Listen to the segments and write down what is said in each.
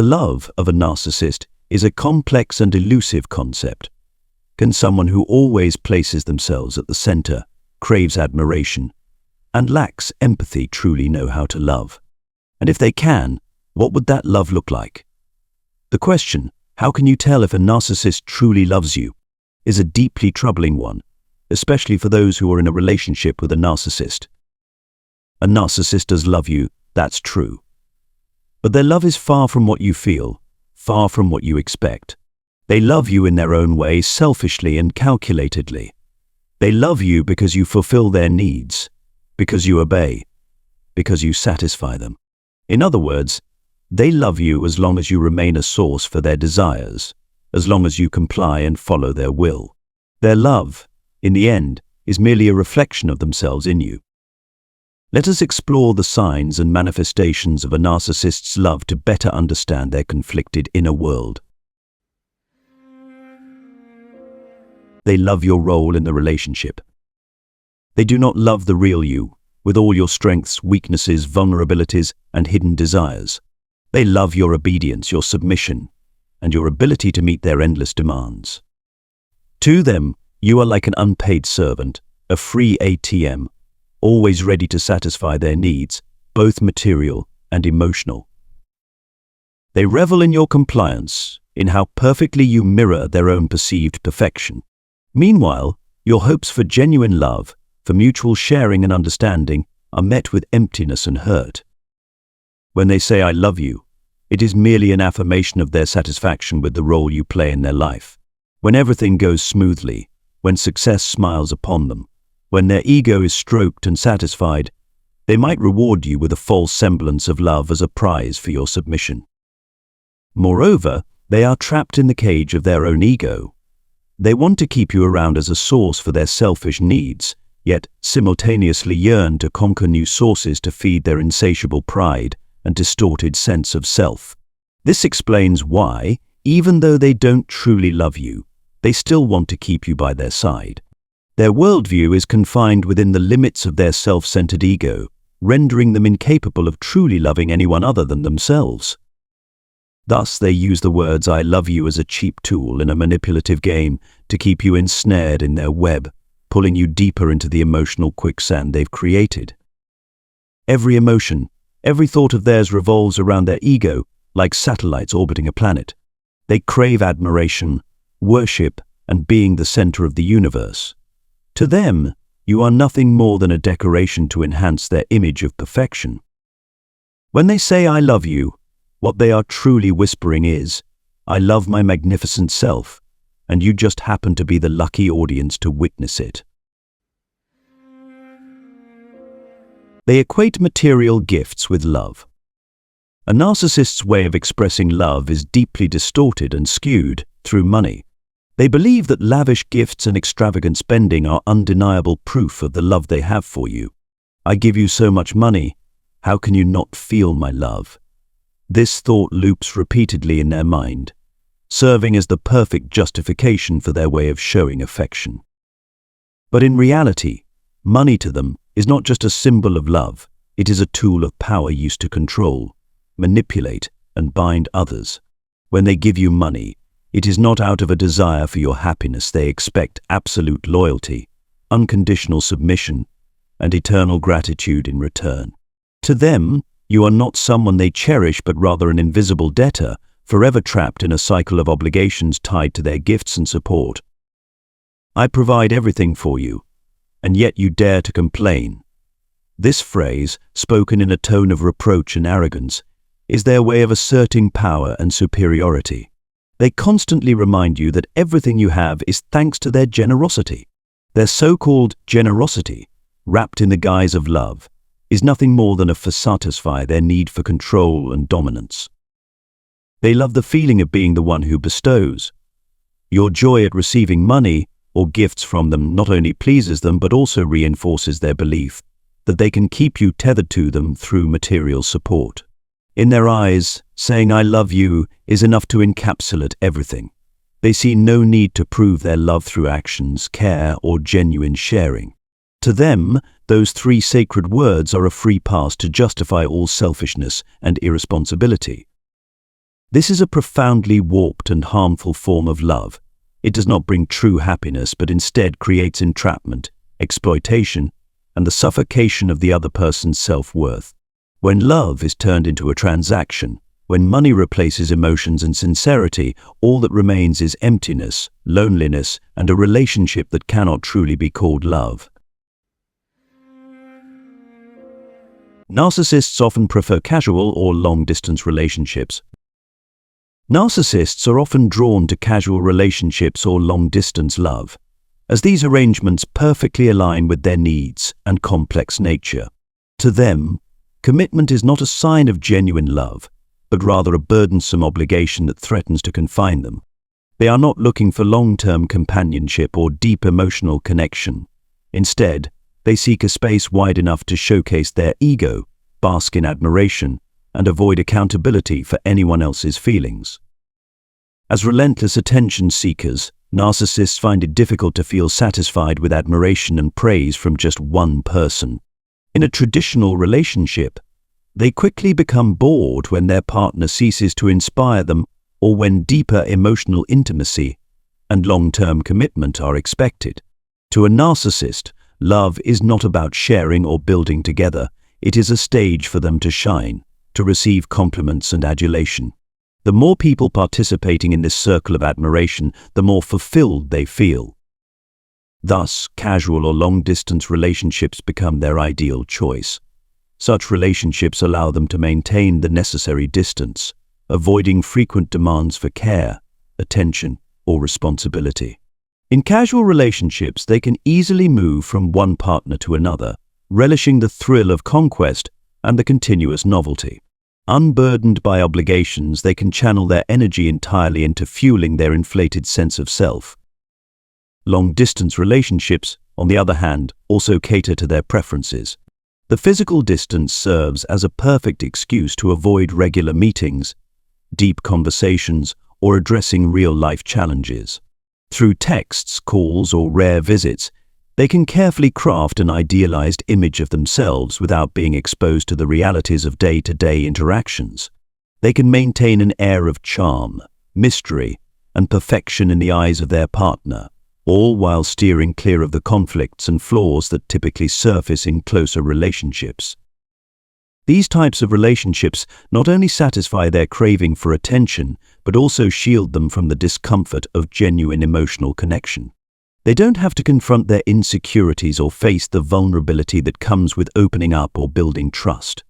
The love of a narcissist is a complex and elusive concept. Can someone who always places themselves at the center, craves admiration, and lacks empathy truly know how to love? And if they can, what would that love look like? The question, how can you tell if a narcissist truly loves you, is a deeply troubling one, especially for those who are in a relationship with a narcissist. A narcissist does love you, that's true. But their love is far from what you feel, far from what you expect. They love you in their own way, selfishly and calculatedly. They love you because you fulfill their needs, because you obey, because you satisfy them. In other words, they love you as long as you remain a source for their desires, as long as you comply and follow their will. Their love, in the end, is merely a reflection of themselves in you. Let us explore the signs and manifestations of a narcissist's love to better understand their conflicted inner world. They love your role in the relationship. They do not love the real you, with all your strengths, weaknesses, vulnerabilities, and hidden desires. They love your obedience, your submission, and your ability to meet their endless demands. To them, you are like an unpaid servant, a free ATM, always ready to satisfy their needs, both material and emotional. They revel in your compliance, in how perfectly you mirror their own perceived perfection. Meanwhile, your hopes for genuine love, for mutual sharing and understanding, are met with emptiness and hurt. When they say "I love you," it is merely an affirmation of their satisfaction with the role you play in their life. When everything goes smoothly, when success smiles upon them, when their ego is stroked and satisfied, they might reward you with a false semblance of love as a prize for your submission. Moreover, they are trapped in the cage of their own ego. They want to keep you around as a source for their selfish needs, yet simultaneously yearn to conquer new sources to feed their insatiable pride and distorted sense of self. This explains why, even though they don't truly love you, they still want to keep you by their side. Their worldview is confined within the limits of their self-centered ego, rendering them incapable of truly loving anyone other than themselves. Thus, they use the words "I love you" as a cheap tool in a manipulative game to keep you ensnared in their web, pulling you deeper into the emotional quicksand they've created. Every emotion, every thought of theirs revolves around their ego, like satellites orbiting a planet. They crave admiration, worship, and being the center of the universe. To them, you are nothing more than a decoration to enhance their image of perfection. When they say "I love you," what they are truly whispering is, "I love my magnificent self," and you just happen to be the lucky audience to witness it. They equate material gifts with love. A narcissist's way of expressing love is deeply distorted and skewed through money. They believe that lavish gifts and extravagant spending are undeniable proof of the love they have for you. "I give you so much money, how can you not feel my love?" This thought loops repeatedly in their mind, serving as the perfect justification for their way of showing affection. But in reality, money to them is not just a symbol of love, it is a tool of power used to control, manipulate, and bind others. When they give you money, it is not out of a desire for your happiness. They expect absolute loyalty, unconditional submission, and eternal gratitude in return. To them, you are not someone they cherish, but rather an invisible debtor, forever trapped in a cycle of obligations tied to their gifts and support. "I provide everything for you, and yet you dare to complain." This phrase, spoken in a tone of reproach and arrogance, is their way of asserting power and superiority. They constantly remind you that everything you have is thanks to their generosity. Their so-called generosity, wrapped in the guise of love, is nothing more than a facade to satisfy their need for control and dominance. They love the feeling of being the one who bestows. Your joy at receiving money or gifts from them not only pleases them but also reinforces their belief that they can keep you tethered to them through material support. In their eyes, saying "I love you" is enough to encapsulate everything. They see no need to prove their love through actions, care, or genuine sharing. To them, those three sacred words are a free pass to justify all selfishness and irresponsibility. This is a profoundly warped and harmful form of love. It does not bring true happiness, but instead creates entrapment, exploitation, and the suffocation of the other person's self-worth. When love is turned into a transaction, when money replaces emotions and sincerity, all that remains is emptiness, loneliness, and a relationship that cannot truly be called love. Narcissists often prefer casual or long-distance relationships. Narcissists are often drawn to casual relationships or long-distance love, as these arrangements perfectly align with their needs and complex nature. To them, commitment is not a sign of genuine love, but rather a burdensome obligation that threatens to confine them. They are not looking for long-term companionship or deep emotional connection. Instead, they seek a space wide enough to showcase their ego, bask in admiration, and avoid accountability for anyone else's feelings. As relentless attention seekers, narcissists find it difficult to feel satisfied with admiration and praise from just one person. In a traditional relationship, they quickly become bored when their partner ceases to inspire them or when deeper emotional intimacy and long-term commitment are expected. To a narcissist, love is not about sharing or building together. It is a stage for them to shine, to receive compliments and adulation. The more people participating in this circle of admiration, the more fulfilled they feel. Thus, casual or long-distance relationships become their ideal choice. Such relationships allow them to maintain the necessary distance, avoiding frequent demands for care, attention, or responsibility. In casual relationships, they can easily move from one partner to another, relishing the thrill of conquest and the continuous novelty. Unburdened by obligations, they can channel their energy entirely into fueling their inflated sense of self. Long-distance relationships, on the other hand, also cater to their preferences. The physical distance serves as a perfect excuse to avoid regular meetings, deep conversations, or addressing real-life challenges. Through texts, calls, or rare visits, they can carefully craft an idealized image of themselves without being exposed to the realities of day-to-day interactions. They can maintain an air of charm, mystery, and perfection in the eyes of their partner, all while steering clear of the conflicts and flaws that typically surface in closer relationships. These types of relationships not only satisfy their craving for attention, but also shield them from the discomfort of genuine emotional connection. They don't have to confront their insecurities or face the vulnerability that comes with opening up or building trust.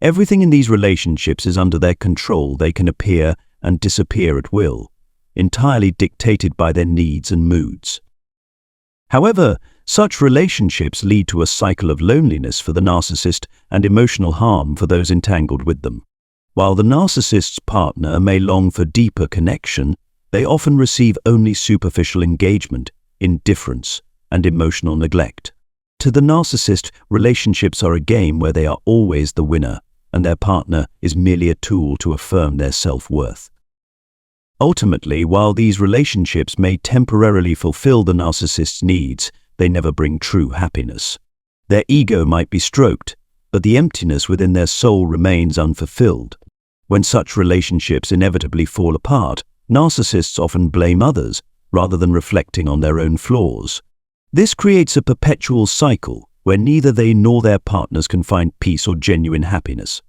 Everything in these relationships is under their control. They can appear and disappear at will, entirely dictated by their needs and moods. However, such relationships lead to a cycle of loneliness for the narcissist and emotional harm for those entangled with them. While the narcissist's partner may long for deeper connection, they often receive only superficial engagement, indifference, and emotional neglect. To the narcissist, relationships are a game where they are always the winner, and their partner is merely a tool to affirm their self-worth. Ultimately, while these relationships may temporarily fulfill the narcissist's needs, they never bring true happiness. Their ego might be stroked, but the emptiness within their soul remains unfulfilled. When such relationships inevitably fall apart, narcissists often blame others, rather than reflecting on their own flaws. This creates a perpetual cycle where neither they nor their partners can find peace or genuine happiness.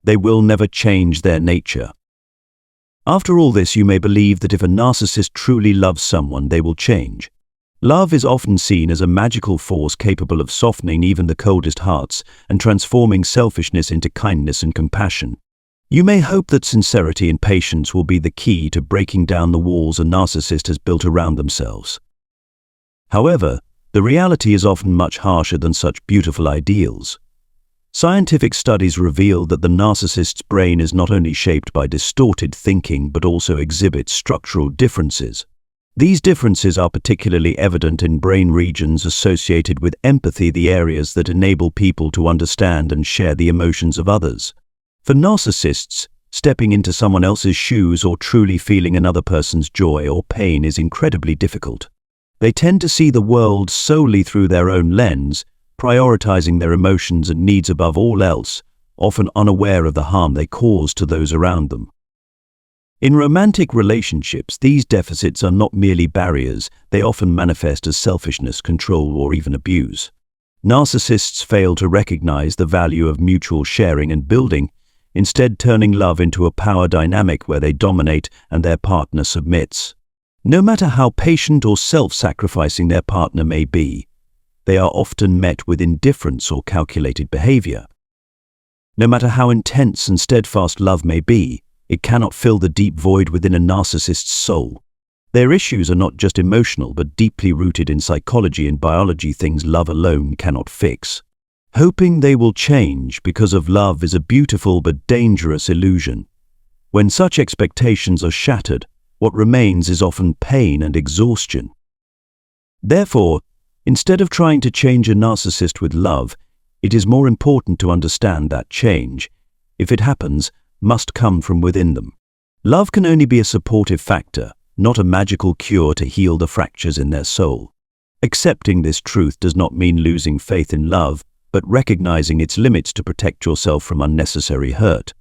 They will never change their nature. After all this, you may believe that if a narcissist truly loves someone, they will change. Love is often seen as a magical force capable of softening even the coldest hearts and transforming selfishness into kindness and compassion. You may hope that sincerity and patience will be the key to breaking down the walls a narcissist has built around themselves. However, the reality is often much harsher than such beautiful ideals. Scientific studies reveal that the narcissist's brain is not only shaped by distorted thinking but also exhibits structural differences. These differences are particularly evident in brain regions associated with empathy, the areas that enable people to understand and share the emotions of others. For narcissists, stepping into someone else's shoes or truly feeling another person's joy or pain is incredibly difficult. They tend to see the world solely through their own lens, prioritizing their emotions and needs above all else, often unaware of the harm they cause to those around them. In romantic relationships, these deficits are not merely barriers, they often manifest as selfishness, control, or even abuse. Narcissists fail to recognize the value of mutual sharing and building, instead turning love into a power dynamic where they dominate and their partner submits. No matter how patient or self-sacrificing their partner may be, they are often met with indifference or calculated behavior. No matter how intense and steadfast love may be, it cannot fill the deep void within a narcissist's soul. Their issues are not just emotional but deeply rooted in psychology and biology, things love alone cannot fix. Hoping they will change because of love is a beautiful but dangerous illusion. When such expectations are shattered, what remains is often pain and exhaustion. Therefore, instead of trying to change a narcissist with love, it is more important to understand that change, if it happens, must come from within them. Love can only be a supportive factor, not a magical cure to heal the fractures in their soul. Accepting this truth does not mean losing faith in love, but recognizing its limits to protect yourself from unnecessary hurt.